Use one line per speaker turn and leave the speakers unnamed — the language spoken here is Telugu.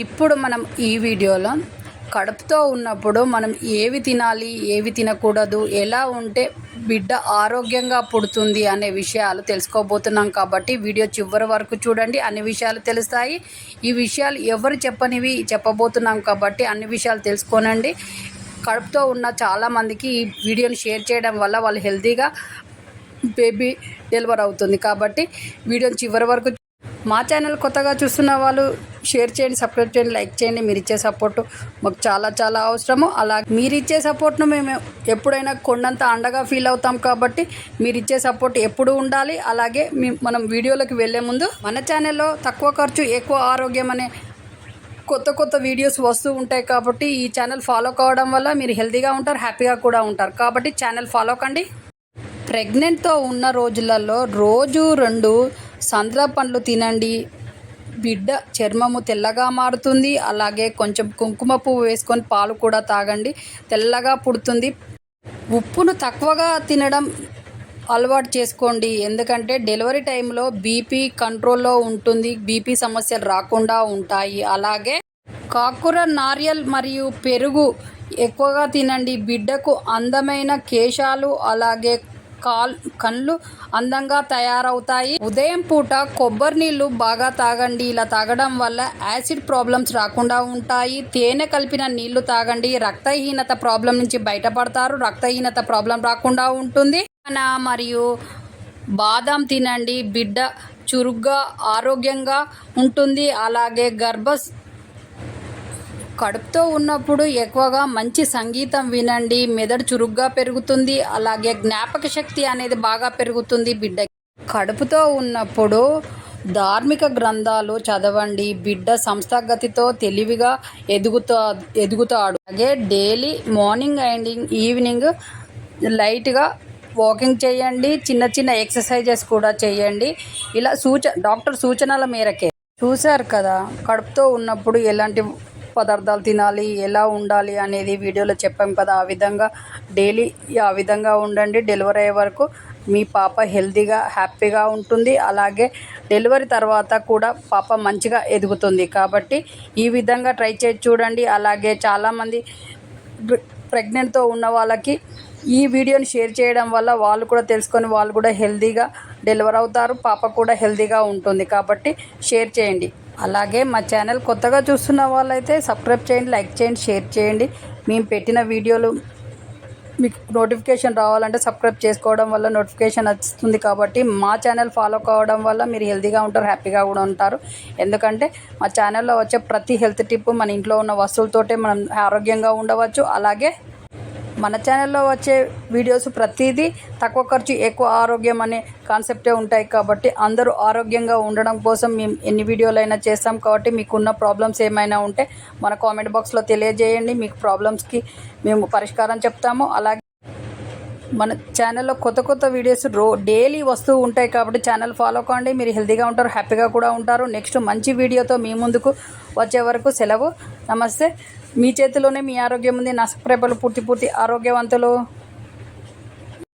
ఇప్పుడు మనం ఈ వీడియోలో కడుపుతో ఉన్నప్పుడు మనం ఏవి తినాలి, ఏవి తినకూడదు, ఎలా ఉంటే బిడ్డ ఆరోగ్యంగా పుడుతుంది అనే విషయాలు తెలుసుకోబోతున్నాం. కాబట్టి వీడియో చివరి వరకు చూడండి, అన్ని విషయాలు తెలుస్తాయి. ఈ విషయాలు ఎవరు చెప్పనివి చెప్పబోతున్నాం కాబట్టి అన్ని విషయాలు తెలుసుకోనండి. కడుపుతో ఉన్న చాలామందికి ఈ వీడియోని షేర్ చేయడం వల్ల వాళ్ళు హెల్తీగా బేబీ డెలివర్ అవుతుంది. కాబట్టి వీడియోని చివరి వరకు మా ఛానల్ కొత్తగా చూస్తున్న వాళ్ళు షేర్ చేయండి, సబ్స్క్రైబ్ చేయండి, లైక్ చేయండి. మీరు ఇచ్చే సపోర్టు మాకు చాలా చాలా అవసరము. అలాగే మీరు ఇచ్చే సపోర్ట్ను మేము ఎప్పుడైనా కొండంత అండగా ఫీల్ అవుతాం. కాబట్టి మీరు ఇచ్చే సపోర్ట్ ఎప్పుడు ఉండాలి. అలాగే మనం వీడియోలోకి వెళ్ళే ముందు మన ఛానల్లో తక్కువ ఖర్చు ఎక్కువ ఆరోగ్యం అనే కొత్త వీడియోస్ వస్తూ ఉంటాయి. కాబట్టి ఈ ఛానల్ ఫాలో కావడం వల్ల మీరు హెల్తీగా ఉంటారు, హ్యాపీగా కూడా ఉంటారు. కాబట్టి ఛానల్ ఫాలో కండి. ప్రెగ్నెంట్తో ఉన్న రోజులలో రోజు 2 సంత్ర పండ్లు తినండి. బిడ్డ చర్మము తెల్లగా మారుతుంది. అలాగే కొంచెం కుంకుమ పువ్వు వేసుకొని పాలు కూడా తాగండి, తెల్లగా పుడుతుంది. ఉప్పును తక్కువగా తినడం అలవాటు చేసుకోండి. ఎందుకంటే డెలివరీ టైంలో బీపీ కంట్రోల్లో ఉంటుంది, బీపీ సమస్యలు రాకుండా ఉంటాయి. అలాగే కాకూర, నారియల్ మరియు పెరుగు ఎక్కువగా తినండి. బిడ్డకు అందమైన కేశాలు అలాగే కళ్ళు అందంగా తయారవుతాయి. ఉదయం పూట కొబ్బరి నీళ్ళు బాగా తాగండి. ఇలా తాగడం వల్ల యాసిడ్ ప్రాబ్లమ్స్ రాకుండా ఉంటాయి. తేనె కలిపిన నీళ్లు తాగండి. రక్తహీనత ప్రాబ్లం నుంచి బయటపడతారు. రక్తహీనత ప్రాబ్లం రాకుండా ఉంటుంది. మరియు బాదం తినండి. బిడ్డ చురుగ్గా ఆరోగ్యంగా ఉంటుంది. అలాగే కడుపుతో ఉన్నప్పుడు ఎక్కువగా మంచి సంగీతం వినండి. మెదడు చురుగ్గా పెరుగుతుంది. అలాగే జ్ఞాపక శక్తి అనేది బాగా పెరుగుతుంది. బిడ్డ కడుపుతో ఉన్నప్పుడు ధార్మిక గ్రంథాలు చదవండి. బిడ్డ సంస్థాగతితో తెలివిగా ఎదుగుతాడు. అలాగే డైలీ మార్నింగ్ అండ్ ఈవినింగ్ లైట్గా వాకింగ్ చేయండి. చిన్న ఎక్సర్సైజెస్ కూడా చేయండి. ఇలా డాక్టర్ సూచనల మేరకే. చూశారు కదా, కడుపుతో ఉన్నప్పుడు ఎలాంటి పదార్థాలు తినాలి, ఎలా ఉండాలి అనేది వీడియోలో చెప్పాం కదా. ఆ విధంగా డైలీ ఆ విధంగా ఉండండి. డెలివరీ అయ్యే వరకు మీ పాప హెల్తీగా హ్యాపీగా ఉంటుంది. అలాగే డెలివరీ తర్వాత కూడా పాప మంచిగా ఎదుగుతుంది. కాబట్టి ఈ విధంగా ట్రై చేసి చూడండి. అలాగే చాలామంది ప్రెగ్నెంట్తో ఉన్న వాళ్ళకి ఈ వీడియోని షేర్ చేయడం వల్ల వాళ్ళు కూడా తెలుసుకొని వాళ్ళు కూడా హెల్తీగా డెలివర్ అవుతారు. పాప కూడా హెల్తీగా ఉంటుంది. కాబట్టి షేర్ చేయండి. అలాగే మా ఛానల్ కొత్తగా చూస్తున్న వాళ్ళైతే సబ్స్క్రైబ్ చేయండి, లైక్ చేయండి, షేర్ చేయండి. మేము పెట్టిన వీడియోలు మీకు నోటిఫికేషన్ రావాలంటే సబ్స్క్రైబ్ చేసుకోవడం వల్ల నోటిఫికేషన్ వస్తుంది. కాబట్టి మా ఛానల్ ఫాలో కావడం వల్ల మీరు హెల్తీగా ఉంటారు, హ్యాపీగా కూడా ఉంటారు. ఎందుకంటే మా ఛానల్లో వచ్చే ప్రతి హెల్త్ టిప్ మన ఇంట్లో ఉన్న వస్తువులతోటే మనం ఆరోగ్యంగా ఉండవచ్చు. అలాగే మన ఛానల్లో వచ్చే వీడియోస్ ప్రతిదీ తక్కువ ఖర్చు ఎక్కువ ఆరోగ్యం అనే కాన్సెప్టే ఉంటాయి. కాబట్టి అందరూ ఆరోగ్యంగా ఉండడం కోసం మేము ఎన్ని వీడియోలైనా చేస్తాం. కాబట్టి మీకున్న ప్రాబ్లమ్స్ ఏమైనా ఉంటే మన కామెంట్ బాక్స్లో తెలియజేయండి. మీకు ప్రాబ్లమ్స్కి మేము పరిష్కారం చెప్తాము. అలాగే మన ఛానల్లో కొత్త వీడియోస్ డైలీ వస్తూ ఉంటాయి. కాబట్టి ఛానల్ ఫాలో కండి. మీరు హెల్తీగా ఉంటారు, హ్యాపీగా కూడా ఉంటారు. నెక్స్ట్ మంచి వీడియోతో మీ ముందుకు వచ్చే వరకు సెలవు. నమస్తే. మీ చేతిలోనే మీ ఆరోగ్యం ఉంది. నా సబ్స్క్రైబర్లు పూర్తి ఆరోగ్యవంతులు.